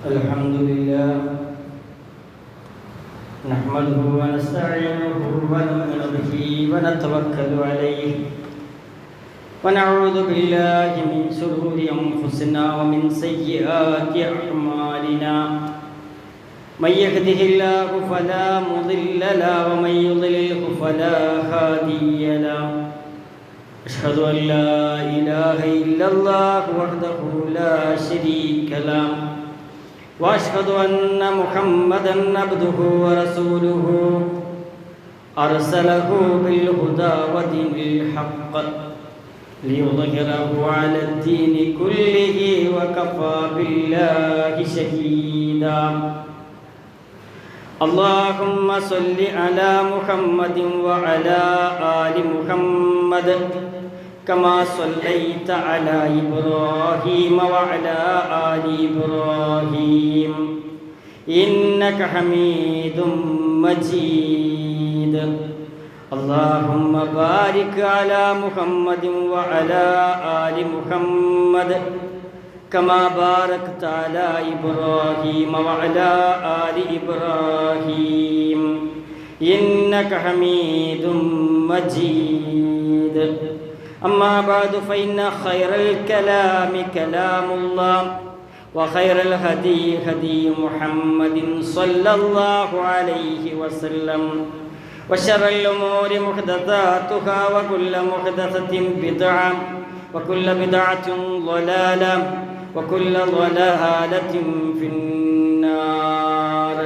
الحمد لله نحمده ونستعينه ونؤمن به ونتوكل عليه ونعوذ بالله من شرور أنفسنا ومن سيئات أعمالنا من يهده الله فلا مضل له ومن يضلله فلا هادي له أشهد أن لا إله إلا الله وحده لا شريك له وأشهد أن محمدًا عبده ورسوله أرسله بالهدى ودين الحق ليظهره على الدين كله وكفى بالله شهيدا اللهم صل على محمد وعلى آل محمد كما صليت على إبراهيم وعلى آل إبراهيم إنك حميد مجيد اللهم بارك على محمد وعلى آل محمد كما باركت على إبراهيم وعلى آل إبراهيم إنك حميد مجيد أما بعد فإن خير الكلام كلام الله وخير الهدي هدي محمد صلى الله عليه وسلم وشر الأمور محدثاتها وكل محدثة بدعة وكل بدعة ضلالة وكل ضلالة في النار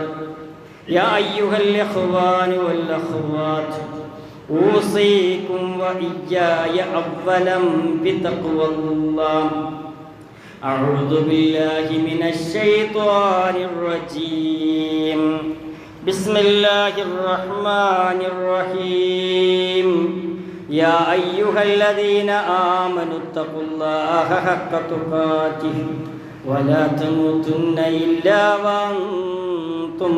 يا أيها الإخوان والأخوات أوصيكم وإياي أولا بتقوى الله أعوذ بالله من الشيطان الرجيم بسم الله الرحمن الرحيم يا أيها الذين آمنوا اتقوا الله حق تقاته ولا تموتن إلا وأنتم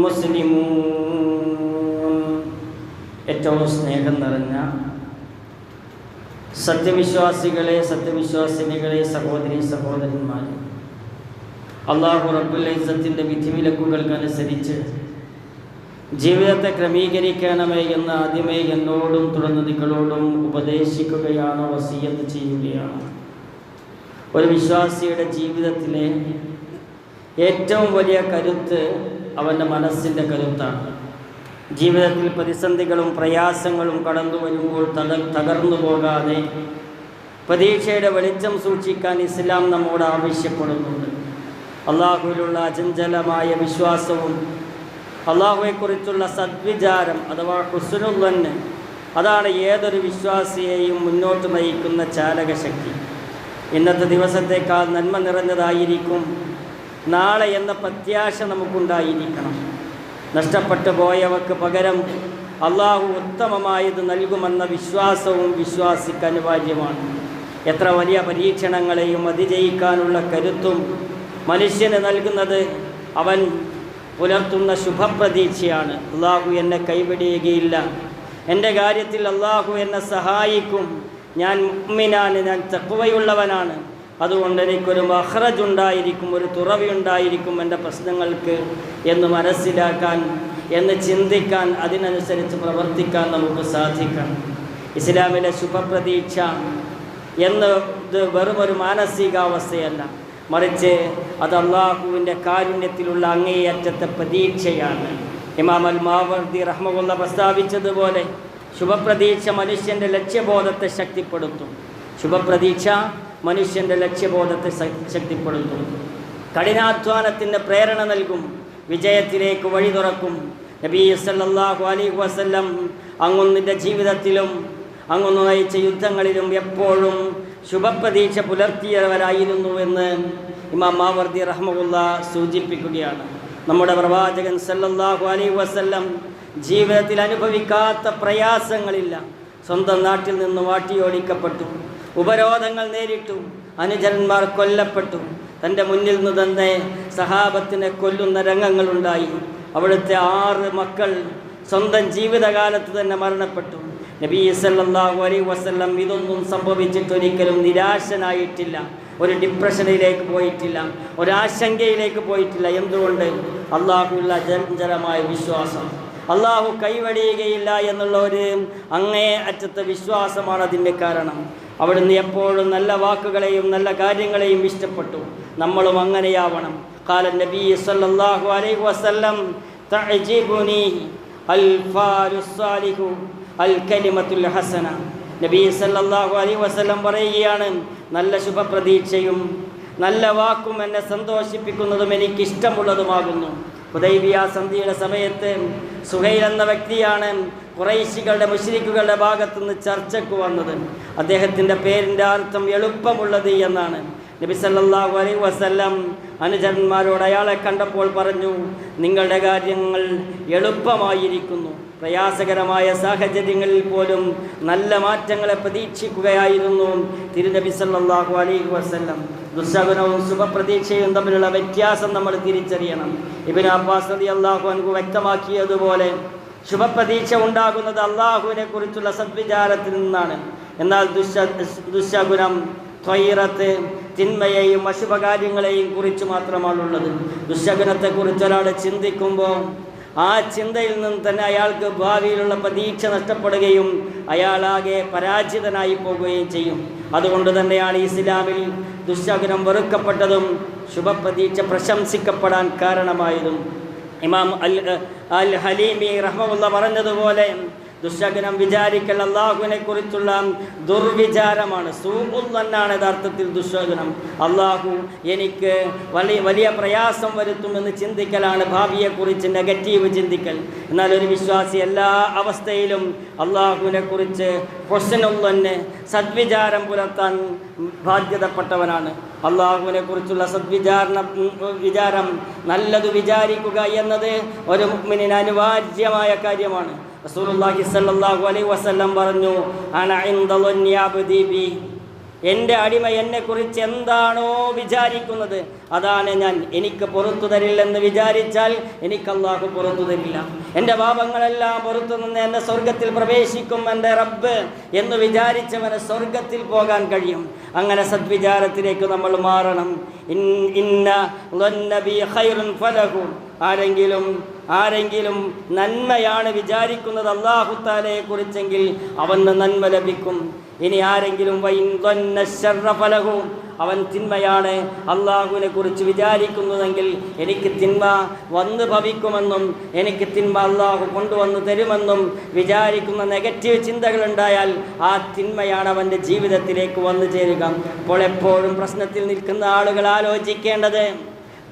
مسلمون ഏറ്റവും സ്നേഹം നിറഞ്ഞ സത്യവിശ്വാസികളെ സത്യവിശ്വാസിനികളെ സഹോദരി സഹോദരന്മാരെ, അല്ലാഹു റബ്ബുൽ ഇസ്സത്തിന്റെ വിധിവിലക്കുകൾക്കനുസരിച്ച് ജീവിതത്തെ ക്രമീകരിക്കണമേ എന്ന് ആദ്യമേ എന്നോടും തുടർന്ന് നിങ്ങളോടും ഉപദേശിക്കുകയാണ്, വസിയ്യത്ത് ചെയ്യുകയാണ്. ഒരു വിശ്വാസിയുടെ ജീവിതത്തിലെ ഏറ്റവും വലിയ കരുത്ത് അവൻ്റെ മനസ്സിൻ്റെ കരുത്താണ്. ജീവിതത്തിൽ പ്രതിസന്ധികളും പ്രയാസങ്ങളും കടന്നു വരുമ്പോൾ തകർന്നു പോകാതെ പ്രതീക്ഷയുടെ വെളിച്ചം സൂക്ഷിക്കാൻ ഇസ്ലാം നമ്മോട് ആവശ്യപ്പെടുന്നുണ്ട്. അള്ളാഹുവിലുള്ള അചഞ്ചലമായ വിശ്വാസവും അള്ളാഹുവെക്കുറിച്ചുള്ള സദ്വിചാരം അഥവാ ഹുസ്നുൽ ദന്ന്, അതാണ് ഏതൊരു വിശ്വാസിയെയും മുന്നോട്ട് നയിക്കുന്ന ചാലകശക്തി. ഇന്നത്തെ ദിവസത്തേക്കാൾ നന്മ നിറഞ്ഞതായിരിക്കും നാളെ എന്ന പ്രത്യാശ നമുക്കുണ്ടായിരിക്കണം. നഷ്ടപ്പെട്ടു പോയവർക്ക് പകരം അള്ളാഹു ഉത്തമമായത് നൽകുമെന്ന വിശ്വാസവും വിശ്വാസിക്ക് അനിവാര്യമാണ്. എത്ര വലിയ പരീക്ഷണങ്ങളെയും അതിജയിക്കാനുള്ള കരുത്തും മനുഷ്യന് നൽകുന്നത് അവൻ പുലർത്തുന്ന ശുഭപ്രതീക്ഷയാണ്. അള്ളാഹു എന്നെ കൈവിടുകയില്ല, എൻ്റെ കാര്യത്തിൽ അള്ളാഹു എന്നെ സഹായിക്കും, ഞാൻ മുഅ്മിനാണ്, ഞാൻ തഖ്വയുള്ളവനാണ്, അതുകൊണ്ട് എനിക്കൊരു മഖ്റജ് ഉണ്ടായിരിക്കും, ഒരു തുറവിയുണ്ടായിരിക്കും എൻ്റെ പ്രശ്നങ്ങൾക്ക് എന്ന് മനസ്സിലാക്കാൻ, എന്ന് ചിന്തിക്കാൻ, അതിനനുസരിച്ച് പ്രവർത്തിക്കാൻ നമുക്ക് സാധിക്കണം. ഇസ്ലാമിലെ ശുഭപ്രതീക്ഷ എന്നത് വെറുമൊരു മാനസികാവസ്ഥയല്ല, മറിച്ച് അത് അള്ളാഹുവിൻ്റെ കാരുണ്യത്തിലുള്ള അങ്ങേയറ്റത്തെ പ്രതീക്ഷയാണ്. ഇമാം അൽ മാവർദി റഹ്മഹുല്ല പ്രസ്താവിച്ചതുപോലെ ശുഭപ്രതീക്ഷ മനുഷ്യൻ്റെ ലക്ഷ്യബോധത്തെ ശക്തിപ്പെടുത്തും. ശുഭപ്രതീക്ഷ മനുഷ്യൻ്റെ ലക്ഷ്യബോധത്തെ ശക്തിപ്പെടുത്തും, കഠിനാധ്വാനത്തിൻ്റെ പ്രേരണ നൽകും, വിജയത്തിലേക്ക് വഴി തുറക്കും. നബി സല്ലല്ലാഹു അലൈഹി വസല്ലം അങ്ങൊന്നിൻ്റെ ജീവിതത്തിലും അങ്ങൊന്ന് നയിച്ച യുദ്ധങ്ങളിലും എപ്പോഴും ശുഭപ്രതീക്ഷ പുലർത്തിയവരായിരുന്നു എന്ന് ഇമാം മാവർദി റഹ്മഹുല്ല സൂചിപ്പിക്കുകയാണ്. നമ്മുടെ പ്രവാചകൻ സല്ലല്ലാഹു അലൈഹി വസല്ലം ജീവിതത്തിൽ അനുഭവിക്കാത്ത പ്രയാസങ്ങളില്ല. സ്വന്തം നാട്ടിൽ നിന്ന് വാട്ടിയോടിക്കപ്പെട്ടു, ഉപരോധങ്ങൾ നേരിട്ടു, അനുചരന്മാർ കൊല്ലപ്പെട്ടു, തൻ്റെ മുന്നിൽ നിന്ന് തന്നെ സഹാബത്തിനെ കൊല്ലുന്ന രംഗങ്ങളുണ്ടായി. അവിടുത്തെ 6 മക്കൾ സ്വന്തം ജീവിതകാലത്ത് തന്നെ മരണപ്പെട്ടു. നബി സല്ലല്ലാഹു അലൈഹി വസല്ലം ഇതൊന്നും സംഭവിച്ചിട്ടൊരിക്കലും നിരാശനായിട്ടില്ല. ഒരു ഡിപ്രഷനിലേക്ക് പോയിട്ടില്ല, ഒരാശങ്കയിലേക്ക് പോയിട്ടില്ല. എന്തുകൊണ്ട്? അള്ളാഹുള്ള ജലമായ വിശ്വാസം. അള്ളാഹു കൈവടിയുകയില്ല എന്നുള്ള ഒരു അങ്ങേ അറ്റത്തെ വിശ്വാസമാണ് അതിൻ്റെ കാരണം. അവിടുന്ന് എപ്പോഴും നല്ല വാക്കുകളെയും നല്ല കാര്യങ്ങളെയും ഇഷ്ടപ്പെട്ടു. നമ്മളും അങ്ങനെയാവണം. ഖാല നബി സല്ലല്ലാഹു അലൈഹി വസല്ലം തഅജിബുനി അൽഫാലുസ് സാലിഹു അൽ കലിമത്തുൽ ഹസന. നബി സല്ലല്ലാഹു അലൈഹി വസല്ലം പറയുകയാണ്, നല്ല ശുഭപ്രതീക്ഷയും നല്ല വാക്കും എന്നെ സന്തോഷിപ്പിക്കുന്നതും എനിക്കിഷ്ടമുള്ളതുമാകുന്നു. ഹുദൈബിയ സന്ധിയുടെ സമയത്ത് സുഹൈൽ എന്ന വ്യക്തിയാണ് ഖുറൈശികളുടെ മുശ്രിക്കുകളുടെ ഭാഗത്തുനിന്ന് ചർച്ചയ്ക്ക് വന്നത്. അദ്ദേഹത്തിൻ്റെ പേരിൻ്റെ അർത്ഥം എളുപ്പമുള്ളത് എന്നാണ്. നബി സല്ലല്ലാഹു അലൈഹി വസല്ലം അനുചരന്മാരോട് അയാളെ കണ്ടപ്പോൾ പറഞ്ഞു, നിങ്ങളുടെ കാര്യങ്ങൾ എളുപ്പമായിരിക്കുന്നു. പ്രയാസകരമായ സാഹചര്യങ്ങളിൽ പോലും നല്ല മാറ്റങ്ങളെ പ്രതീക്ഷിക്കുകയായിരുന്നു തിരുനബി സല്ലല്ലാഹു അലൈഹി വസല്ലം. ദുസ്സഹനവും ശുഭപ്രതീക്ഷയും തമ്മിലുള്ള വ്യത്യാസം നമ്മൾ തിരിച്ചറിയണം. ഇബ്നു അബ്ബാസ് റളിയല്ലാഹു അൻഹു വ്യക്തമാക്കിയതുപോലെ ശുഭപ്രതീക്ഷ ഉണ്ടാകുന്നത് അള്ളാഹുവിനെ കുറിച്ചുള്ള സദ്വിചാരത്തിൽ നിന്നാണ്. എന്നാൽ ദുസ്സഹനം ത്വയ്റത്ത് തിന്മയെയും അശുഭകാര്യങ്ങളെയും കുറിച്ച് മാത്രമാണുള്ളത്. ദുസ്സഹനത്തെക്കുറിച്ച് ഒരാൾ ചിന്തിക്കുമ്പോൾ ആ ചിന്തയിൽ നിന്ന് തന്നെ അയാൾക്ക് ഭാവിയിലുള്ള പ്രതീക്ഷ നഷ്ടപ്പെടുകയും അയാളാകെ പരാജിതനായി പോകുകയും ചെയ്യും. അതുകൊണ്ട് തന്നെയാണ് ഇസ്ലാമിൽ ദുസ്സഹനം വെറുക്കപ്പെട്ടതും ശുഭപ്രതീക്ഷ പ്രശംസിക്കപ്പെടാൻ കാരണമായതും. ഇമാം അൽ ഹലീമി റഹ്മഹുല്ലാഹ് പറഞ്ഞതുപോലെ ദുസ്സഹനം വിചാരിക്കൽ അള്ളാഹുവിനെ കുറിച്ചുള്ള ദുർവിചാരമാണ്. സൂഉന്നാണ് യഥാർത്ഥത്തിൽ ദുസ്സഹനം. അള്ളാഹു എനിക്ക് വലിയ പ്രയാസം വരുത്തുമെന്ന് ചിന്തിക്കലാണ് ഭാവിയെക്കുറിച്ച് നെഗറ്റീവ് ചിന്തിക്കൽ. എന്നാൽ ഒരു വിശ്വാസി എല്ലാ അവസ്ഥയിലും അള്ളാഹുവിനെ കുറിച്ച് ഹുസ്നുൽ സദ്വിചാരം പുലർത്താൻ ബാധ്യതപ്പെട്ടവനാണ്. അള്ളാഹുവിനെ കുറിച്ചുള്ള വിചാരം നല്ലത് വിചാരിക്കുക എന്നത് ഒരു മുഅ്മിനിന് അനിവാര്യമായ കാര്യമാണ്. റസൂലുള്ളാഹി സ്വല്ലല്ലാഹു അലൈഹി വസല്ലം പറഞ്ഞു, അന ഇൻദ ളന്നി അബ്ദി ബി, എൻ്റെ അടിമ എന്നെക്കുറിച്ച് എന്താണോ വിചാരിക്കുന്നത് അതാണ് ഞാൻ. എനിക്ക് പുറത്തു തരില്ലെന്ന് വിചാരിച്ചാൽ എനിക്ക് അള്ളാഹു പുറത്തു തരില്ല. എൻ്റെ പാപങ്ങളെല്ലാം പുറത്തു നിന്ന് എന്നെ സ്വർഗത്തിൽ പ്രവേശിക്കും എൻ്റെ റബ്ബ് എന്ന് വിചാരിച്ചവന് സ്വർഗത്തിൽ പോകാൻ കഴിയും. അങ്ങനെ സദ്വിചാരത്തിലേക്ക് നമ്മൾ മാറണം. ഇന്ന ളന്നബി ഖൈറുൻ ഫലഹു, ആരെങ്കിലും നന്മയാണ് വിചാരിക്കുന്നത് അല്ലാഹു തആലയെ കുറിച്ചെങ്കിൽ അവന് നന്മ ലഭിക്കും. ഇനി ആരെങ്കിലും ഫലഹു, അവൻ തിന്മയാണ് അള്ളാഹുവിനെ കുറിച്ച് വിചാരിക്കുന്നതെങ്കിൽ എനിക്ക് തിന്മ വന്ന് ഭവിക്കുമെന്നും എനിക്ക് തിന്മ അള്ളാഹു കൊണ്ടുവന്ന് തരുമെന്നും വിചാരിക്കുന്ന നെഗറ്റീവ് ചിന്തകളുണ്ടായാൽ ആ തിന്മയാണ് അവൻ്റെ ജീവിതത്തിലേക്ക് വന്നു ചേരുക. അപ്പോൾ എപ്പോഴും പ്രശ്നത്തിൽ നിൽക്കുന്ന ആളുകൾ ആലോചിക്കേണ്ടത്,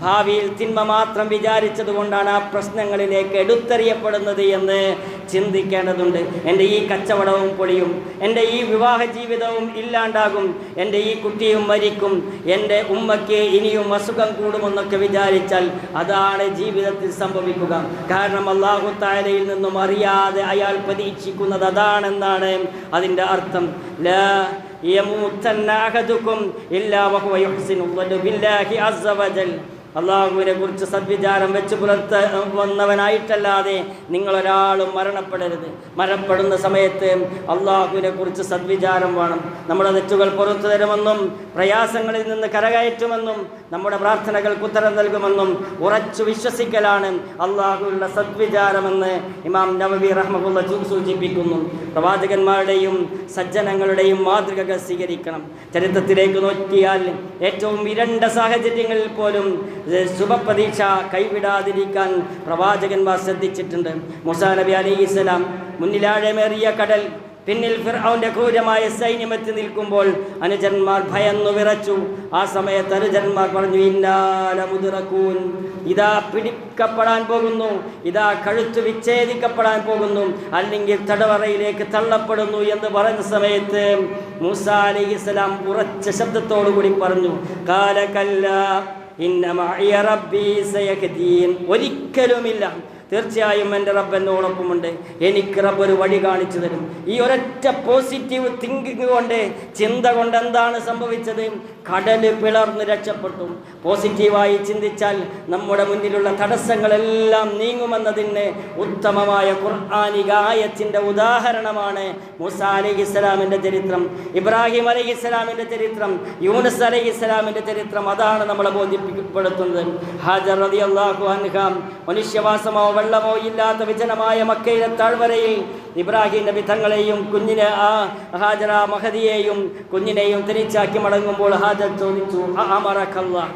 ഭാവിയിൽ തിന്മ മാത്രം വിചാരിച്ചത് കൊണ്ടാണ് ആ പ്രശ്നങ്ങളിലേക്ക് എടുത്തെറിയപ്പെടുന്നത് എന്ന് ചിന്തിക്കേണ്ടതുണ്ട്. എൻ്റെ ഈ കച്ചവടവും പൊളിയും, എൻ്റെ ഈ വിവാഹ ജീവിതവും ഇല്ലാണ്ടാകും, എൻ്റെ ഈ കുട്ടിയും മരിക്കും, എൻ്റെ ഉമ്മയ്ക്ക് ഇനിയും അസുഖം കൂടുമെന്നൊക്കെ വിചാരിച്ചാൽ അതാണ് ജീവിതത്തിൽ സംഭവിക്കുക. കാരണം അല്ലാഹു തആലയിൽ നിന്നും അറിയാതെ അയാൾ പ്രതീക്ഷിക്കുന്നത് അതാണെന്നാണ് അതിൻ്റെ അർത്ഥം. ലാ യമൂതന്ന അഹദുകും ഇല്ലാ വഹുവ യുഹ്സിനു ളന്ന ബില്ലാഹി അസ്സ വജൽ. അള്ളാഹുവിനെ കുറിച്ച് സദ്വിചാരം വെച്ച് വന്നവനായിട്ടല്ലാതെ നിങ്ങളൊരാളും മരണപ്പെടരുത്. മരണപ്പെടുന്ന സമയത്ത് അള്ളാഹുവിനെ കുറിച്ച് സദ്വിചാരം വേണം. നമ്മുടെ തെറ്റുകൾ പുറത്തു തരുമെന്നും പ്രയാസങ്ങളിൽ നിന്ന് കരകയറ്റുമെന്നും നമ്മുടെ പ്രാർത്ഥനകൾക്ക് ഉത്തരം നൽകുമെന്നും ഉറച്ചു വിശ്വസിക്കലാണ് അള്ളാഹുവിനുള്ള സദ്വിചാരമെന്ന് ഇമാം നവവി റഹ്മഹുല്ലാഹ് സൂചിപ്പിക്കുന്നു. പ്രവാചകന്മാരുടെയും സജ്ജനങ്ങളുടെയും മാതൃകകൾ സ്വീകരിക്കണം. ചരിത്രത്തിലേക്ക് നോക്കിയാൽ ഏറ്റവും ഇരുണ്ട സാഹചര്യങ്ങളിൽ പോലും ശുഭപ്രതീക്ഷ കൈവിടാതിരിക്കാൻ പ്രവാചകന്മാർ ശ്രദ്ധിച്ചിട്ടുണ്ട്. മൂസാ നബി അലൈഹിസ്സലാം മുന്നിലാഴമേറിയ കടൽ, പിന്നിൽ ഫിർഔന്റെ ക്രൂരമായ സൈന്യമെത്തി നിൽക്കുമ്പോൾ അനുചരന്മാർ ഭയന്നു വിറച്ചു. ആ സമയത്ത് അനുചരന്മാർ പറഞ്ഞു, ഇന്നാ ലമുദ്റകൂൻ, ഇതാ പിടിക്കപ്പെടാൻ പോകുന്നു, ഇതാ കഴുത്ത് വിച്ഛേദിക്കപ്പെടാൻ പോകുന്നു, അല്ലെങ്കിൽ തടവറയിലേക്ക് തള്ളപ്പെടുന്നു എന്ന് പറഞ്ഞ സമയത്ത് മൂസാ അലൈഹിസ്സലാം ഉറച്ച ശബ്ദത്തോടു കൂടി പറഞ്ഞു, ഖാല കല്ലാ ഇന്ന മഅയ റബ്ബി സയഹ്ദീൻ. ഒരിക്കലുമില്ല, തീർച്ചയായും എൻ്റെ റബ്ബ് എന്നോടൊപ്പമുണ്ട്, എനിക്ക് റബ്ബ് ഒരു വഴി കാണിച്ചു തരും. ഈ ഒരൊറ്റ പോസിറ്റീവ് തിങ്കിങ് കൊണ്ട്, ചിന്ത കൊണ്ട് എന്താണ് സംഭവിച്ചത്? കടൽ പിളർന്ന് രക്ഷപ്പെട്ടു. പോസിറ്റീവായി ചിന്തിച്ചാൽ നമ്മുടെ മുന്നിലുള്ള തടസ്സങ്ങളെല്ലാം നീങ്ങുമെന്നതിന് ഉത്തമമായ ഖുർആനിക ആയത്തിൻ്റെ ഉദാഹരണമാണ് മൂസാ അലൈഹിസ്സലാമിൻ്റെ ചരിത്രം, ഇബ്രാഹിം അലൈഹിസ്സലാമിൻ്റെ ചരിത്രം, യൂനുസ് അലൈഹിസ്സലാമിൻ്റെ ചരിത്രം. അതാണ് നമ്മളെ ബോധ്യപ്പെടുത്തുന്നത്. ഹാജർ റളിയല്ലാഹു അൻഹ മനുഷ്യവാസമോ വെള്ളമോ ഇല്ലാത്ത വിജനമായ മക്കയിലെ താഴ്വരയിൽ ഇബ്രാഹിം നബി തങ്ങളെയും കുഞ്ഞിനെ ഹാജറ മഹദിയെയും കുഞ്ഞിനെയും തിരിച്ചാക്കി മടങ്ങുമ്പോൾ ഹാജർ ചോദിച്ചു, അമറക്കല്ലാഹ്,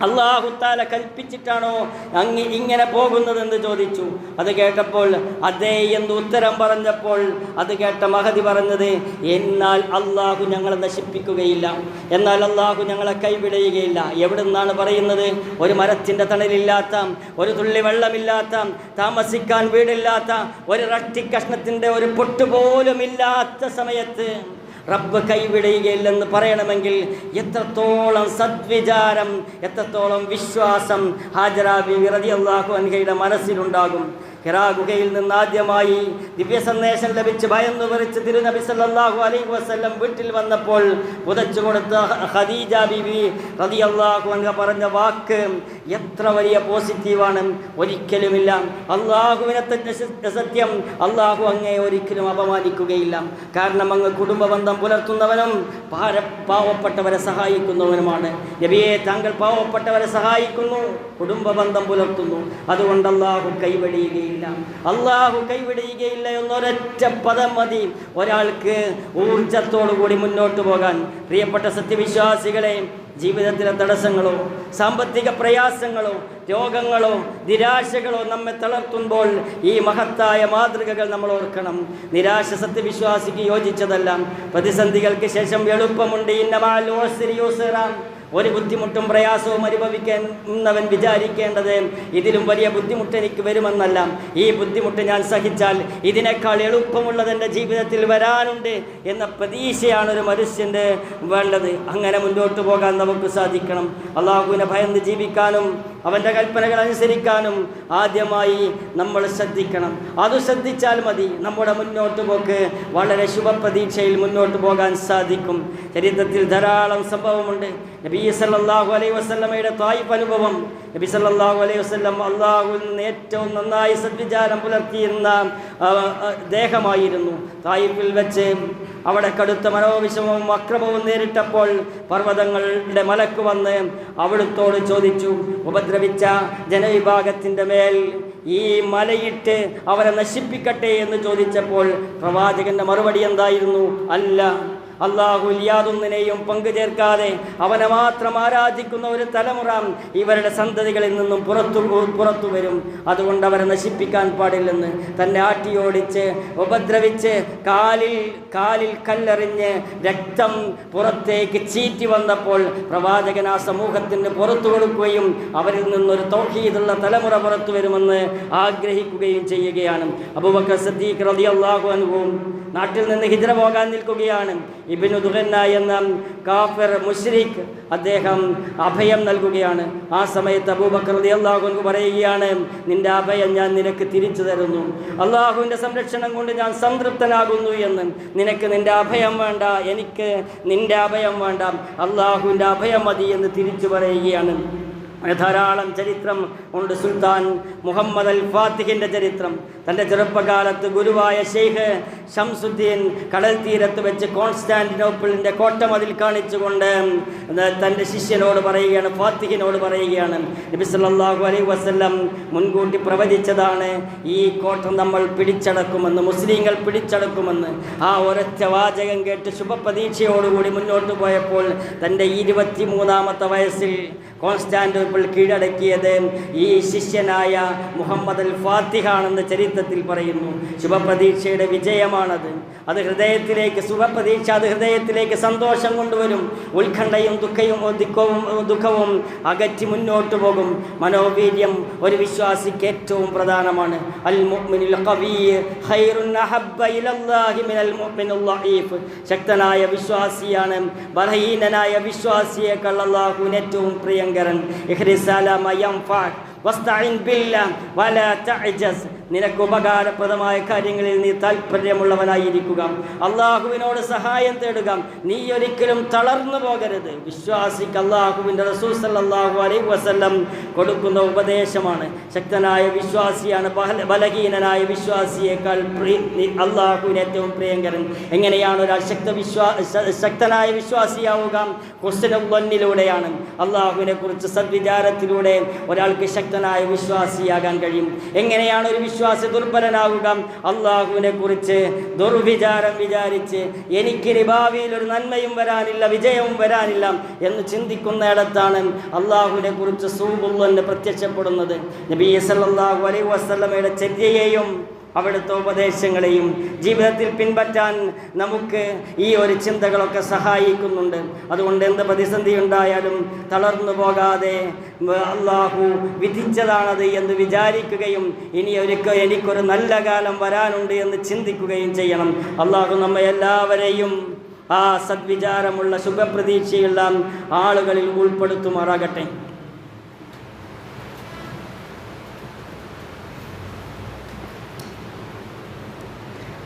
അല്ലാഹു തആല കൽപ്പിച്ചിട്ടാണോ അങ്ങ് ഇങ്ങനെ പോകുന്നതെന്ന് ചോദിച്ചു. അത് കേട്ടപ്പോൾ അതേ എന്ന് ഉത്തരം പറഞ്ഞപ്പോൾ അത് കേട്ട മഹദി പറഞ്ഞത്, എന്നാൽ അള്ളാഹു ഞങ്ങളെ നശിപ്പിക്കുകയില്ല, എന്നാൽ അള്ളാഹു ഞങ്ങളെ കൈവിടുകയില്ല. എവിടെ നിന്നാണ് പറയുന്നത്? ഒരു മരത്തിൻ്റെ തണലില്ലാത്ത, ഒരു തുള്ളി വെള്ളമില്ലാത്ത, താമസിക്കാൻ വീടില്ലാത്ത, ഒരു റട്ടി കഷ്ണത്തിൻ്റെ ഒരു പൊട്ടുപോലും ഇല്ലാത്ത സമയത്ത് റബ്ബ് കൈവിടുകയില്ലെന്ന് പറയണമെങ്കിൽ എത്രത്തോളം സദ്വിചാരം, എത്രത്തോളം വിശ്വാസം ഹാജറ ബീവി റളിയല്ലാഹു അൻഹയുടെ മനസ്സിലുണ്ടാകും. ഹിറാ ഗുഹയിൽ നിന്ന് ആദ്യമായി ദിവ്യ സന്ദേശം ലഭിച്ച് ഭയന്നു വിറച്ച് തിരുനബി സല്ലല്ലാഹു അലൈഹി വസല്ലം വീട്ടിൽ വന്നപ്പോൾ പുതച്ചു കൊടുത്ത ഖദീജ ബീവി റളിയല്ലാഹു അൻഹ പറഞ്ഞ വാക്ക് എത്ര വലിയ പോസിറ്റീവാണ്. ഒരിക്കലുമില്ല, അള്ളാഹുവിനെ തന്നെ സത്യം, അള്ളാഹു അങ്ങേ ഒരിക്കലും അപമാനിക്കുകയില്ല. കാരണം അങ്ങ് കുടുംബ ബന്ധം പുലർത്തുന്നവനും പാവപ്പെട്ടവരെ സഹായിക്കുന്നവനുമാണ്. നബിയെ, താങ്കൾ പാവപ്പെട്ടവരെ സഹായിക്കുന്നു, കുടുംബ ബന്ധം പുലർത്തുന്നു, അതുകൊണ്ട് അള്ളാഹു കൈവടിയുകയില്ല. അള്ളാഹു കൈവിടുകയില്ല എന്നൊരൊറ്റ പദം മതി ഒരാൾക്ക് ഊർജത്തോടു കൂടി മുന്നോട്ട് പോകാൻ. പ്രിയപ്പെട്ട സത്യവിശ്വാസികളെ, ജീവിതത്തിലെ തടസ്സങ്ങളോ സാമ്പത്തിക പ്രയാസങ്ങളോ രോഗങ്ങളോ നിരാശകളോ നമ്മെ തളർത്തുമ്പോൾ ഈ മഹത്തായ മാതൃകകൾ നമ്മൾ ഓർക്കണം. നിരാശ സത്യവിശ്വാസിക്ക് യോജിച്ചതല്ല. പ്രതിസന്ധികൾക്ക് ശേഷം എളുപ്പമുണ്ട്. ഇന്നമഅൽ ഉസ്രി യുസ്റാ. ഒരു ബുദ്ധിമുട്ടും പ്രയാസവും അനുഭവിക്കുന്നവൻ വിചാരിക്കേണ്ടത് ഇതിലും വലിയ ബുദ്ധിമുട്ട് എനിക്ക് വരുമെന്നല്ല. ഈ ബുദ്ധിമുട്ട് ഞാൻ സഹിച്ചാൽ ഇതിനേക്കാൾ എളുപ്പമുള്ളത് എൻ്റെ ജീവിതത്തിൽ വരാനുണ്ട് എന്ന പ്രതീക്ഷയാണ് ഒരു മനുഷ്യൻ്റെ വേണ്ടത്. അങ്ങനെ മുന്നോട്ട് പോകാൻ നമുക്ക് സാധിക്കണം. അള്ളാഹുവിനെ ഭയന്ന് ജീവിക്കാനും അവൻ്റെ കൽപ്പനകൾ അനുസരിക്കാനും ആദ്യമായി നമ്മൾ ശ്രദ്ധിക്കണം. അത് ശ്രദ്ധിച്ചാൽ മതി, നമ്മുടെ മുന്നോട്ട് പോക്ക് വളരെ ശുഭപ്രതീക്ഷയിൽ മുന്നോട്ട് പോകാൻ സാധിക്കും. ചരിത്രത്തിൽ ധാരാളം സംഭവമുണ്ട്. നബി സല്ലല്ലാഹു അലൈഹി വസല്ലമയുടെ ത്വായിഫ് അനുഭവം. നബി സല്ലല്ലാഹു അലൈഹി വസല്ലം അള്ളാഹുവിൽ നിന്ന് ഏറ്റവും നന്നായി സദ്വിചാരം പുലർത്തിയിരുന്ന ദേഹമായിരുന്നു. ത്വായിഫിൽ വെച്ച് അവിടെ കടുത്ത മനോവിഷമവും അക്രമവും നേരിട്ടപ്പോൾ പർവ്വതങ്ങളുടെ മലക്ക് വന്ന് അവിടുത്തോട് ചോദിച്ചു, ഉപദ്രവിച്ച ജനവിഭാഗത്തിൻ്റെ മേൽ ഈ മലയിട്ട് അവരെ നശിപ്പിക്കട്ടെ എന്ന് ചോദിച്ചപ്പോൾ പ്രവാചകന്റെ മറുപടി എന്തായിരുന്നു? അല്ല, അള്ളാഹുൽ യാതൊന്നിനെയും പങ്കുചേർക്കാതെ അവനെ മാത്രം ആരാധിക്കുന്ന ഒരു തലമുറ ഇവരുടെ സന്തതികളിൽ നിന്നും പുറത്തു വരും. അതുകൊണ്ട് അവരെ നശിപ്പിക്കാൻ പാടില്ലെന്ന് തന്നെ ആട്ടിയോടിച്ച് ഉപദ്രവിച്ച് കാലിൽ കല്ലെറിഞ്ഞ് രക്തം പുറത്തേക്ക് ചീറ്റി വന്നപ്പോൾ പ്രവാചകൻ ആ സമൂഹത്തിന് പുറത്തു കൊടുക്കുകയും അവരിൽ നിന്നൊരു തൗഹീദുള്ള തലമുറ പുറത്തു വരുമെന്ന് ആഗ്രഹിക്കുകയും ചെയ്യുകയാണ്. അബൂബക്കർ സിദ്ദീഖ് റളിയല്ലാഹു അൻഹു നാട്ടിൽ നിന്ന് ഹിജ്റ പോകാൻ നിൽക്കുകയാണ്. ഇബ്നു ദുഗന്ന എന്ന കാഫിർ മുശ്രിക് അദ്ദേഹം അഭയം നൽകുകയാണ്. ആ സമയത്ത് അബൂബക്കർ റളിയല്ലാഹു അൻഹു പറയുകയാണ്, നിന്റെ അഭയം ഞാൻ നിനക്ക് തിരിച്ചു തരുന്നു, അള്ളാഹുവിൻ്റെ സംരക്ഷണം കൊണ്ട് ഞാൻ സംതൃപ്തനാകുന്നു എന്ന്. നിനക്ക് നിന്റെ അഭയം വേണ്ട, എനിക്ക് നിന്റെ അഭയം വേണ്ട, അള്ളാഹുവിൻ്റെ അഭയം മതി എന്ന് തിരിച്ചു പറയുകയാണ്. ധാരാളം ചരിത്രം ഉണ്ട്. സുൽത്താൻ മുഹമ്മദ് അൽ ഫാത്തിഹിൻ്റെ ചരിത്രം. തൻ്റെ ചെറുപ്പകാലത്ത് ഗുരുവായ ഷെയ്ഖ് ഷംസുദ്ദീൻ കടൽ തീരത്ത് വെച്ച് കോൺസ്റ്റാന്റിനോപ്പിളിൻ്റെ കോട്ടമതിൽ കാണിച്ചുകൊണ്ട് തൻ്റെ ശിഷ്യനോട് പറയുകയാണ്, ഫാത്തിഹിനോട് പറയുകയാണ്, നബി സല്ലല്ലാഹു അലൈഹി വസല്ലം മുൻകൂട്ടി പ്രവചിച്ചതാണ് ഈ കോട്ട നമ്മൾ പിടിച്ചടക്കുമെന്ന്, മുസ്ലിങ്ങൾ പിടിച്ചടക്കുമെന്ന്. ആ ഒരൊറ്റ വാചകം കേട്ട് ശുഭപ്രതീക്ഷയോടുകൂടി മുന്നോട്ട് പോയപ്പോൾ തൻ്റെ 23-ാമത്തെ വയസ്സിൽ കോൺസ്റ്റാന്റിനോപ്പിൾ കീഴടക്കിയത് ഈ ശിഷ്യനായ മുഹമ്മദ് അൽ ഫാത്തിഹാണെന്ന് ചരിത്രത്തിൽ പറയുന്നു. ശുഭപ്രതീക്ഷയുടെ വിജയമാണത്. അത് ഹൃദയത്തിലേക്ക് ശുഭപ്രതീക്ഷ, അത് ഹൃദയത്തിലേക്ക് സന്തോഷം കൊണ്ടുവരും. ഉത്കണ്ഠയും ദുഃഖവും അകറ്റി മുന്നോട്ട് പോകും. മനോവീര്യം ഒരു വിശ്വാസിക്ക് ഏറ്റവും പ്രധാനമാണ്. അൽ മുഅ്മിനുൽ ഖവിയ്യ് ഖൈറുൻ അഹബ്ബ ഇലല്ലാഹി മിനൽ മുഅ്മിനിൽ ളഈഫ്. ശക്തനായ വിശ്വാസിയാണ് ബലഹീനനായ വിശ്വാസിയേക്കാൾ അല്ലാഹുവിന് ഏറ്റവും പ്രിയങ്കരൻ. ഇഹ്രിസ് അലാ മാ യൻഫഅക് വസ്തഈൻ ബില്ലാഹ് വലാ തഅജസ്. നിനക്ക് ഉപകാരപ്രദമായ കാര്യങ്ങളിൽ നീ താല്പര്യമുള്ളവനായിരിക്കുക. അള്ളാഹുവിനോട് സഹായം തേടുക. നീ ഒരിക്കലും തളർന്നു പോകരുത്. വിശ്വാസിക്ക് അള്ളാഹുവിൻ്റെ റസൂൽ സല്ലല്ലാഹു അലൈഹി വസല്ലം കൊടുക്കുന്ന ഉപദേശമാണ്. ശക്തനായ വിശ്വാസിയാണ് ബലഹീനനായ വിശ്വാസിയേക്കാൾ അള്ളാഹുവിന് ഏറ്റവും പ്രിയങ്കരൻ. എങ്ങനെയാണ് ഒരാൾ ശക്തനായ വിശ്വാസിയാവുക? ഹുസ്നുൽ-ളന്നിലൂടെയാണ്. അള്ളാഹുവിനെ കുറിച്ച് സദ്വിചാരത്തിലൂടെ ഒരാൾക്ക് ശക്തനായ വിശ്വാസിയാകാൻ കഴിയും. എങ്ങനെയാണ് ഒരു വിശ്വാസി ദുർബലനാവുക? അള്ളാഹുവിനെ കുറിച്ച് ദുർവിചാരം വിചാരിച്ച് എനിക്കിനി ഭാവിയിൽ ഒരു നന്മയും വരാനില്ല, വിജയവും വരാനില്ല എന്ന് ചിന്തിക്കുന്നിടത്താണ് അള്ളാഹുവിനെ കുറിച്ച് സൂബുള്ള് പ്രത്യക്ഷപ്പെടുന്നത്. നബി സല്ലല്ലാഹു അലൈഹി വസല്ലമയുടെ ചര്യയെയും അവിടുത്തെ ഉപദേശങ്ങളെയും ജീവിതത്തിൽ പിൻപറ്റാൻ നമുക്ക് ഈ ഒരു ചിന്തകളൊക്കെ സഹായിക്കുന്നുണ്ട്. അതുകൊണ്ട് എന്ത് പ്രതിസന്ധി ഉണ്ടായാലും തളർന്നു പോകാതെ അള്ളാഹു വിധിച്ചതാണത് എന്ന് വിചാരിക്കുകയും ഇനി എനിക്കൊരു നല്ല കാലം വരാനുണ്ട് എന്ന് ചിന്തിക്കുകയും ചെയ്യണം. അള്ളാഹു നമ്മെ എല്ലാവരെയും ആ സദ്വിചാരമുള്ള ശുഭപ്രതീക്ഷയുള്ള ആളുകളിൽ ഉൾപ്പെടുത്തുമാറാകട്ടെ.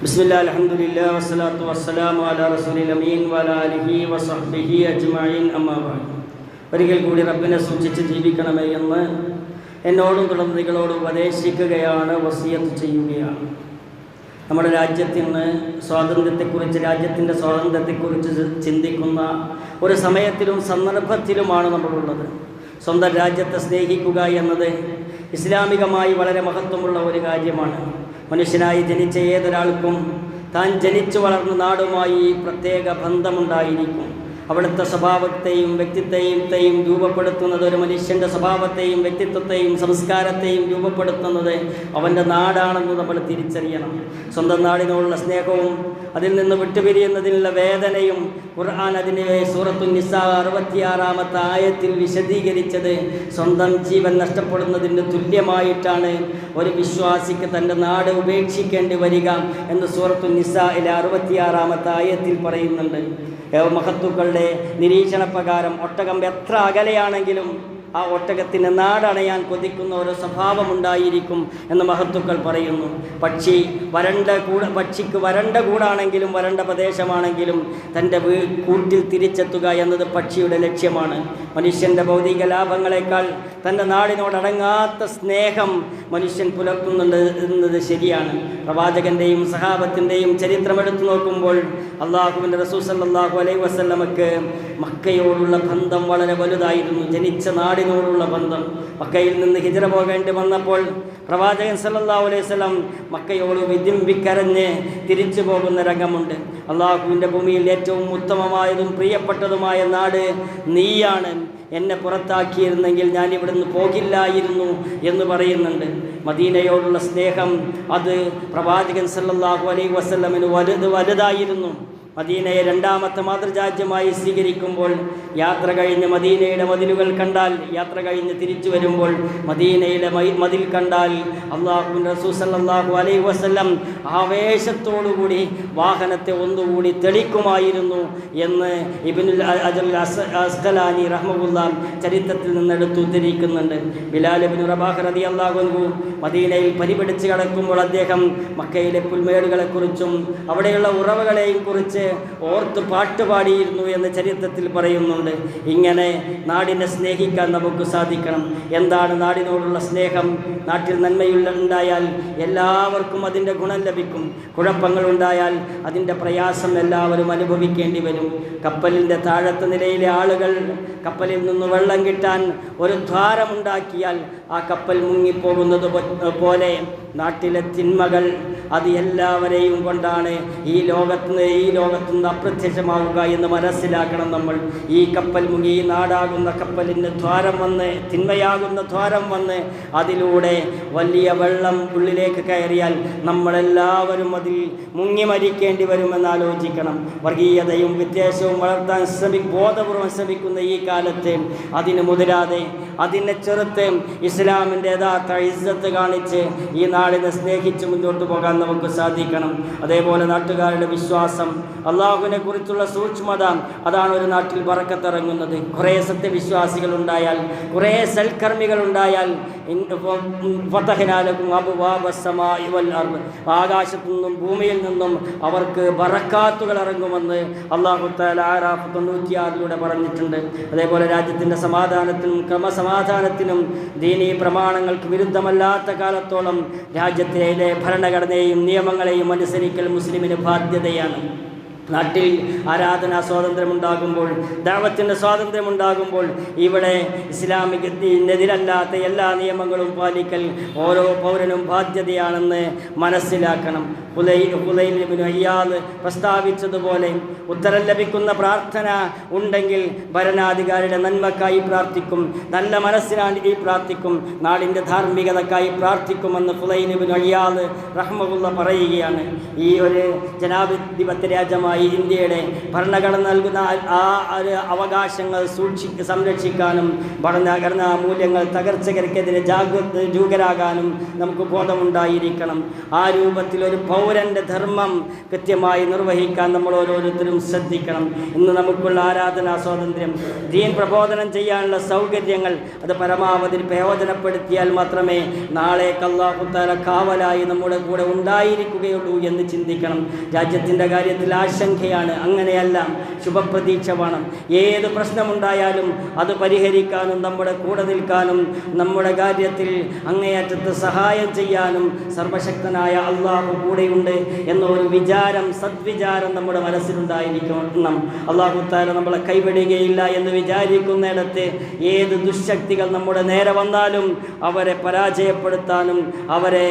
ബിസ്മില്ലാഹിൽ അൽഹംദുലില്ലാഹി വസ്സലാത്തു വസ്സലാമു അലാ റസൂലിൽ അമീൻ വഅലാ ആലിഹി വസഹ്ബിഹി അജ്മഈൻ അമ്മാ ബഅദ്. ഒരിക്കൽ കൂടി റബ്ബിനെ സൂക്ഷിച്ച് ജീവിക്കണമേ എന്ന് എന്നോടും തുടർന്നികളോടും ഉപദേശിക്കുകയാണ്, വസിയത്ത് ചെയ്യുകയാണ്. നമ്മുടെ രാജ്യത്തിന് സ്വാതന്ത്ര്യത്തെക്കുറിച്ച്, രാജ്യത്തിൻ്റെ സ്വാതന്ത്ര്യത്തെക്കുറിച്ച് ചിന്തിക്കുന്ന ഒരു സമയത്തിലും സന്ദർഭത്തിലുമാണ് നമ്മളുള്ളത്. സ്വന്തം രാജ്യത്തെ സ്നേഹിക്കുക എന്നത് ഇസ്ലാമികമായി വളരെ മഹത്വമുള്ള ഒരു കാര്യമാണ്. മനുഷ്യനായി ജനിച്ച ഏതൊരാൾക്കും താൻ ജനിച്ചു വളർന്ന നാടുമായി പ്രത്യേക ബന്ധമുണ്ടായിരിക്കും. അവിടുത്തെ സ്വഭാവത്തെയും വ്യക്തിത്വത്തെയും രൂപപ്പെടുത്തുന്നത്, ഒരു മനുഷ്യൻ്റെ സ്വഭാവത്തെയും വ്യക്തിത്വത്തെയും സംസ്കാരത്തെയും രൂപപ്പെടുത്തുന്നത് അവൻ്റെ നാടാണെന്ന് നമ്മൾ തിരിച്ചറിയണം. സ്വന്തം നാടിനോടുള്ള സ്നേഹവും അതിൽ നിന്ന് വിട്ടുപിരിയുന്നതിനുള്ള വേദനയും ഖുർആൻ അതിനെ സൂറത്തുൻ നിസാ 66-ാമത്തെ ആയത്തിൽ വിശദീകരിച്ചത് സ്വന്തം ജീവൻ നഷ്ടപ്പെടുന്നതിന് തുല്യമായിട്ടാണ് ഒരു വിശ്വാസിക്ക് തൻ്റെ നാട് ഉപേക്ഷിക്കേണ്ടി വരിക എന്ന് സൂറത്തുൻ നിസായിലെ 66-ാമത്തെ ആയത്തിൽ പറയുന്നുണ്ട്. മഹത്തുക്കളുടെ നിരീക്ഷണപ്രകാരം ഒട്ടകം എത്ര അകലെയാണെങ്കിലും ആ ഒട്ടകത്തിന് നാടണയാൻ കൊതിക്കുന്ന ഒരു സ്വഭാവമുണ്ടായിരിക്കും എന്ന് മഹത്തുക്കൾ പറയുന്നു. പക്ഷിക്ക് വരണ്ട കൂടാണെങ്കിലും വരണ്ട പ്രദേശമാണെങ്കിലും തൻ്റെ കൂട്ടിൽ തിരിച്ചെത്തുക എന്നത് പക്ഷിയുടെ ലക്ഷ്യമാണ്. മനുഷ്യൻ്റെ ഭൗതിക ലാഭങ്ങളെക്കാൾ തൻ്റെ നാടിനോടടങ്ങാത്ത സ്നേഹം മനുഷ്യൻ പുലർത്തുന്നുണ്ട് എന്നത് ശരിയാണ്. പ്രവാചകൻ്റെയും സഹാബത്തിൻ്റെയും ചരിത്രമെടുത്തു നോക്കുമ്പോൾ അള്ളാഹുവിൻ്റെ റസൂൽ സല്ലല്ലാഹു അലൈഹി വസല്ലമക്ക് മക്കയോടുള്ള ബന്ധം വളരെ വലുതായിരുന്നു. ജനിച്ച നാടിനോടുള്ള ബന്ധം. മക്കയിൽ നിന്ന് ഹിജ്റ പോകേണ്ടി വന്നപ്പോൾ പ്രവാചകൻ സല്ലല്ലാഹു അലൈഹി വസല്ലം മക്കയോട് വിതുമ്പിക്കരഞ്ഞ് തിരിച്ചു പോകുന്ന രംഗമുണ്ട്. അള്ളാഹുവിൻ്റെ ഭൂമിയിൽ ഏറ്റവും ഉത്തമമായതും പ്രിയപ്പെട്ടതുമായ നാട് നീയാണ്. എന്നെ പുറത്താക്കിയിരുന്നെങ്കിൽ ഞാൻ ഇവിടുന്ന് പോകില്ലായിരുന്നു എന്ന് പറയുന്നുണ്ട്. മദീനയോടുള്ള സ്നേഹം അത് പ്രവാചകൻ സല്ലല്ലാഹു അലൈഹി വസല്ലമിന് വലുതായിരുന്നു. മദീനയെ രണ്ടാമത്തെ മാതൃരാജ്യമായി സ്വീകരിക്കുമ്പോൾ യാത്ര കഴിഞ്ഞ് മദീനയുടെ മതിലുകൾ കണ്ടാൽ, യാത്ര കഴിഞ്ഞ് തിരിച്ചു വരുമ്പോൾ മദീനയുടെ മതിൽ കണ്ടാൽ അല്ലാഹുവിൻ്റെ റസൂൽ സല്ലല്ലാഹു അലൈഹി വസല്ലം ആവേശത്തോടുകൂടി വാഹനത്തെ ഒന്നുകൂടി തെളിക്കുമായിരുന്നു എന്ന് ഇബ്നുൽ അജൽ അസ്ഖലാനി റഹ്മഹുല്ലാഹ് ചരിത്രത്തിൽ നിന്നെടുത്ത് ഉദ്ധരിക്കുന്നുണ്ട്. ബിലാൽ ഇബ്നു റബാഹ് റളിയല്ലാഹു അൻഹു മദീനയിൽ പരിപിടിച്ച് കിടക്കുമ്പോൾ അദ്ദേഹം മക്കയിലെ പുൽമേടുകളെക്കുറിച്ചും അവിടെയുള്ള ഉറവകളെയും കുറിച്ച് ഓർത്ത് പാട്ടുപാടിയിരുന്നു എന്ന് ചരിത്രത്തിൽ പറയുന്നുണ്ട്. ഇങ്ങനെ നാടിനെ സ്നേഹിക്കാൻ നമുക്ക് സാധിക്കണം. എന്താണ് നാടിനോടുള്ള സ്നേഹം? നാട്ടിൽ നന്മയുണ്ടായാൽ എല്ലാവർക്കും അതിൻ്റെ ഗുണം ലഭിക്കും. കുഴപ്പങ്ങളുണ്ടായാൽ അതിൻ്റെ പ്രയാസം എല്ലാവരും അനുഭവിക്കേണ്ടി വരും. കപ്പലിൻ്റെ താഴത്തെ നിലയിലെ ആളുകൾ കപ്പലിൽ നിന്ന് വെള്ളം കിട്ടാൻ ഒരു ദ്വാരമുണ്ടാക്കിയാൽ ആ കപ്പൽ മുങ്ങിപ്പോകുന്നത് പോലെ നാട്ടിലെ തിന്മകൾ അത് എല്ലാവരെയും കൊണ്ടാണ് ഈ ലോകത്തുനിന്ന് അപ്രത്യക്ഷമാവുക എന്ന് മനസ്സിലാക്കണം നമ്മൾ. ഈ കപ്പൽ മുങ്ങി, ഈ നാടാകുന്ന കപ്പലിന് ദ്വാരം വന്ന്, തിന്മയാകുന്ന ദ്വാരം വന്ന് അതിലൂടെ വലിയ വെള്ളം ഉള്ളിലേക്ക് കയറിയാൽ നമ്മളെല്ലാവരും അതിൽ മുങ്ങി മരിക്കേണ്ടി വരുമെന്ന് ആലോചിക്കണം. വർഗീയതയും വിദ്വേഷവും വളർത്താൻ ബോധപൂർവം ശ്രമിക്കുന്ന ഈ കാലത്ത് അതിന് മുതിരാതെ, അതിനെ ചെറുത്ത് ഇസ്ലാമിൻ്റെ യഥാർത്ഥ ഇസ്സത്ത് കാണിച്ച് ഈ നാടിനെ സ്നേഹിച്ച് മുന്നോട്ട് പോകാൻ നമുക്ക് സാധിക്കണം. അതേപോലെ നാട്ടുകാരുടെ വിശ്വാസം, അള്ളാഹുവിനെ കുറിച്ചുള്ള സൂക്ഷ്മത, അതാണ് ഒരു നാട്ടിൽ ബറക്കത്തിറങ്ങുന്നത്. കുറേ സത്യവിശ്വാസികൾ ഉണ്ടായാൽ, കുറേ സൽക്കർമ്മികൾ ഉണ്ടായാൽ, ആകാശത്തു നിന്നും ഭൂമിയിൽ നിന്നും അവർക്ക് ബറക്കാത്തുകൾ ഇറങ്ങുമെന്ന് അല്ലാഹു തആല ആറാഫ് 96 പറഞ്ഞിട്ടുണ്ട്. അതേപോലെ രാജ്യത്തിൻ്റെ സമാധാനത്തിനും ക്രമസമാധാനത്തിനും ദീനീ പ്രമാണങ്ങൾക്ക് വിരുദ്ധമല്ലാത്ത കാലത്തോളം രാജ്യത്തിലെ ഭരണഘടനയെയും നിയമങ്ങളെയും അനുസരിക്കൽ മുസ്ലിമിന് ബാധ്യതയാണ്. നാട്ടിൽ ആരാധനാ സ്വാതന്ത്ര്യമുണ്ടാകുമ്പോൾ, ദഅവത്തിൻ്റെ സ്വാതന്ത്ര്യമുണ്ടാകുമ്പോൾ ഇവിടെ ഇസ്ലാമികത്തിനെതിരല്ലാത്ത എല്ലാ നിയമങ്ങളും പാലിക്കൽ ഓരോ പൗരനും ബാധ്യതയാണെന്ന് മനസ്സിലാക്കണം. ഹുലൈൽ ഇബ്നു ഇയാദ് പ്രസ്താവിച്ചതുപോലെ ഉത്തരം ലഭിക്കുന്ന പ്രാർത്ഥന ഉണ്ടെങ്കിൽ ഭരണാധികാരിയുടെ നന്മക്കായി പ്രാർത്ഥിക്കും, നല്ല മനസ്സിനായി പ്രാർത്ഥിക്കും, നാടിൻ്റെ ധാർമ്മികതക്കായി പ്രാർത്ഥിക്കുമെന്ന് ഹുലൈൽ ഇബ്നു ഇയാദ് റഹ്മഹുള്ള പറയുകയാണ്. ഈ ഒരു ജനാധിപത്യ രാജ്യമായി ഇന്ത്യയുടെ ഭരണഘടന നൽകുന്ന ആ ഒരു അവകാശങ്ങൾ സംരക്ഷിക്കാനും ഭരണഘടനാ മൂല്യങ്ങൾ തകർച്ചകർക്കെതിരെ ജാഗരൂകരാകാനും നമുക്ക് ബോധമുണ്ടായിരിക്കണം. ആ രൂപത്തിൽ ഒരു പൗരൻ്റെ ധർമ്മം കൃത്യമായി നിർവഹിക്കാൻ നമ്മൾ ഓരോരുത്തരും ശ്രദ്ധിക്കണം. ഇന്ന് നമുക്കുള്ള ആരാധനാ സ്വാതന്ത്ര്യം, ദീൻ പ്രബോധനം ചെയ്യാനുള്ള സൗകര്യങ്ങൾ അത് പരമാവധി പ്രയോജനപ്പെടുത്തിയാൽ മാത്രമേ നാളെ അല്ലാഹു തആല കാവലായി നമ്മുടെ കൂടെ ഉണ്ടായിരിക്കുകയുള്ളൂ എന്ന് ചിന്തിക്കണം. രാജ്യത്തിൻ്റെ കാര്യത്തിൽ ആശങ്കയാണ്, അങ്ങനെയല്ല, ശുഭപ്രതീക്ഷ വേണം. ഏത് പ്രശ്നമുണ്ടായാലും അത് പരിഹരിക്കാനും നമ്മുടെ കൂടെ നിൽക്കാനും നമ്മുടെ കാര്യത്തിൽ അങ്ങേയറ്റത്ത് സഹായം ചെയ്യാനും സർവശക്തനായ അള്ളാഹു കൂടെയുണ്ട് എന്നൊരു വിചാരം, സദ്വിചാരം നമ്മുടെ മനസ്സിലുണ്ടായിരിക്കണം. അള്ളാഹു തആല നമ്മളെ കൈവിടുകയില്ല എന്ന് വിചാരിക്കുന്നിടത്ത് ഏത് ദുശക്തികൾ നമ്മുടെ നേരെ വന്നാലും അവരെ പരാജയപ്പെടുത്താനും അവരെ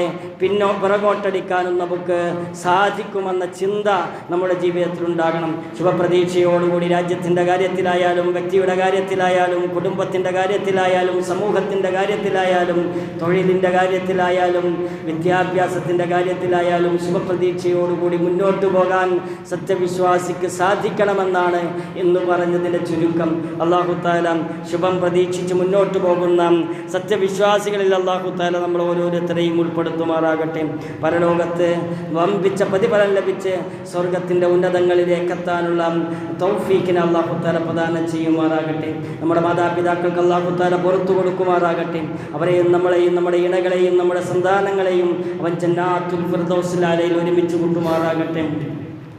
പിറകോട്ടടിക്കാനും നമുക്ക് സാധിക്കുമെന്ന ചിന്ത നമ്മുടെ ജീവിതത്തിലുണ്ടാകണം. ശുഭപ്രതീക്ഷയോടുകൂടി രാജ്യത്തിൻ്റെ കാര്യത്തിലായാലും, വ്യക്തിയുടെ കാര്യത്തിലായാലും, കുടുംബത്തിൻ്റെ കാര്യത്തിലായാലും, സമൂഹത്തിൻ്റെ കാര്യത്തിലായാലും, തൊഴിലിൻ്റെ കാര്യത്തിലായാലും, വിദ്യാഭ്യാസത്തിൻ്റെ കാര്യത്തിലായാലും ശുഭപ്രതീക്ഷയോടുകൂടി മുന്നോട്ട് പോകാൻ സത്യവിശ്വാസിക്ക് സാധിക്കണമെന്നാണ് എന്ന് പറഞ്ഞതിൻ്റെ ചുരുക്കം. അല്ലാഹു തആല ശുഭം പ്രതീക്ഷിച്ച് മുന്നോട്ട് പോകുന്ന സത്യവിശ്വാസികളിൽ അല്ലാഹു തആല നമ്മൾ ഓരോരുത്തരെയും ഉൾപ്പെടുത്തുമാറാകട്ടെ. പരലോകത്ത് വമ്പിച്ച പ്രതിഫലം ലഭിച്ച് സ്വർഗത്തിൻ്റെ ഉന്നതങ്ങളിലേക്ക് എത്താനുള്ള തൗഫീഖിനെ അല്ലാഹു തആല പ്രദാനം ചെയ്യുമാറാകട്ടെ. നമ്മുടെ മാതാപിതാക്കൾക്ക് അല്ലാഹു തആല പുറത്തു കൊടുക്കുമാറാകട്ടെ. അവരെയും നമ്മളെയും നമ്മുടെ ഇണകളെയും നമ്മുടെ സന്താനങ്ങളെയും അവൻ ജന്നാത്തുൽ ഫിർദൗസിൽ അലയിൽ ഒരുമിച്ച് കൂട്ടുമാറാകട്ടെ.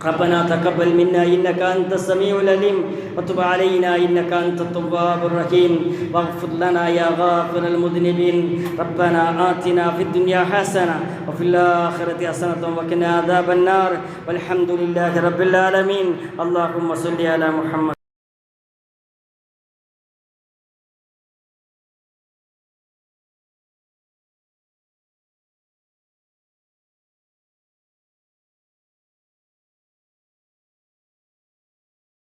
ربنا تقبل منا إنك أنت السميع العليم وتب علينا إنك أنت التواب الرحيم واغفر لنا يا غافر المذنبين. ربنا آتنا في الدنيا حسنة وفي الآخرة حسنة وقنا عذاب النار والحمد لله رب العالمين. اللهم صل على محمد.